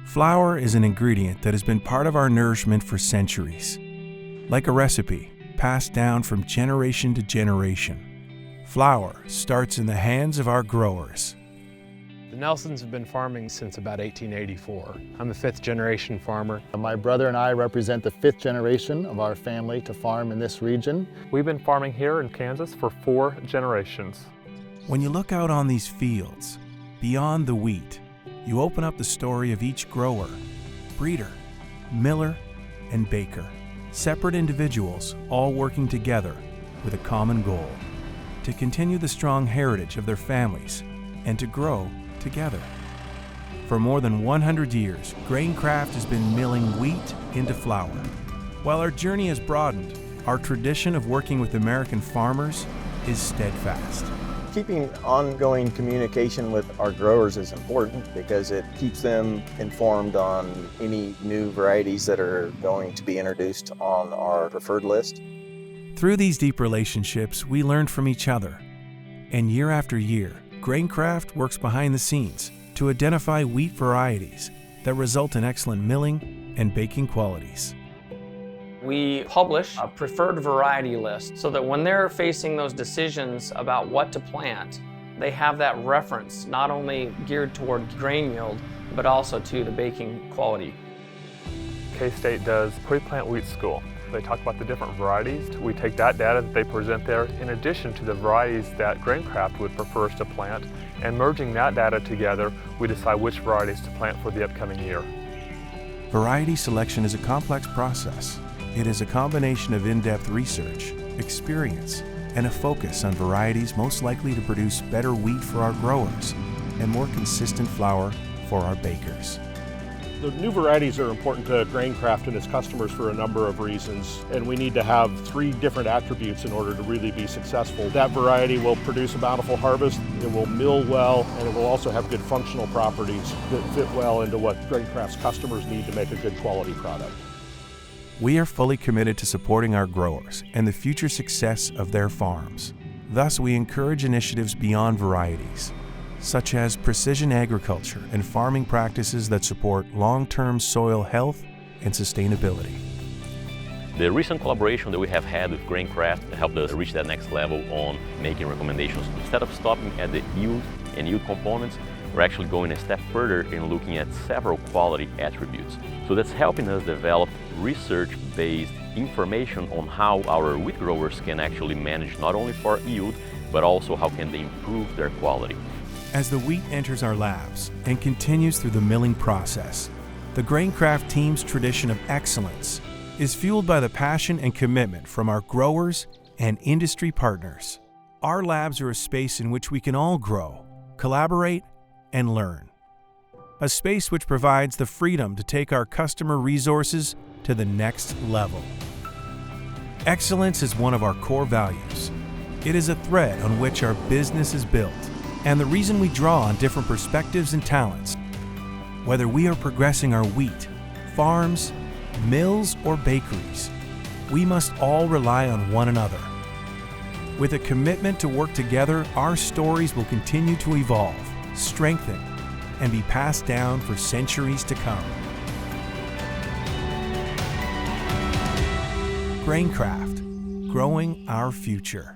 Flour is an ingredient that has been part of our nourishment for centuries. Like a recipe passed down from generation to generation, flour starts in the hands of our growers. The Nelsons have been farming since about 1884. I'm a fifth-generation farmer. My brother and I represent the fifth generation of our family to farm in this region. We've been farming here in Kansas for 4 generations. When you look out on these fields, beyond the wheat, you open up the story of each grower, breeder, miller, and baker. Separate individuals all working together with a common goal, to continue the strong heritage of their families and to grow together. For more than 100 years, Graincraft has been milling wheat into flour. While our journey has broadened, our tradition of working with American farmers is steadfast. Keeping ongoing communication with our growers is important because it keeps them informed on any new varieties that are going to be introduced on our preferred list. Through these deep relationships, we learn from each other. And year after year, Graincraft works behind the scenes to identify wheat varieties that result in excellent milling and baking qualities. We publish a preferred variety list so that when they're facing those decisions about what to plant, they have that reference, not only geared toward grain yield, but also to the baking quality. K-State does pre-plant wheat school. They talk about the different varieties. We take that data that they present there in addition to the varieties that Graincraft would prefer us to plant, and merging that data together, we decide which varieties to plant for the upcoming year. Variety selection is a complex process. It is a combination of in-depth research, experience, and a focus on varieties most likely to produce better wheat for our growers and more consistent flour for our bakers. The new varieties are important to Graincraft and its customers for a number of reasons, and we need to have 3 different attributes in order to really be successful. That variety will produce a bountiful harvest, it will mill well, and it will also have good functional properties that fit well into what Graincraft's customers need to make a good quality product. We are fully committed to supporting our growers and the future success of their farms. Thus, we encourage initiatives beyond varieties, such as precision agriculture and farming practices that support long-term soil health and sustainability. The recent collaboration that we have had with Graincraft helped us reach that next level on making recommendations. Instead of stopping at the yield and yield components, we're actually going a step further in looking at several quality attributes. So that's helping us develop research-based information on how our wheat growers can actually manage not only for yield, but also how can they improve their quality. As the wheat enters our labs and continues through the milling process, the Graincraft team's tradition of excellence is fueled by the passion and commitment from our growers and industry partners. Our labs are a space in which we can all grow, collaborate, and learn. A space which provides the freedom to take our customer resources to the next level. Excellence is one of our core values. It is a thread on which our business is built, and the reason we draw on different perspectives and talents. Whether we are progressing our wheat, farms, mills, or bakeries, we must all rely on one another. With a commitment to work together, our stories will continue to evolve, strengthen, and be passed down for centuries to come. Graincraft, growing our future.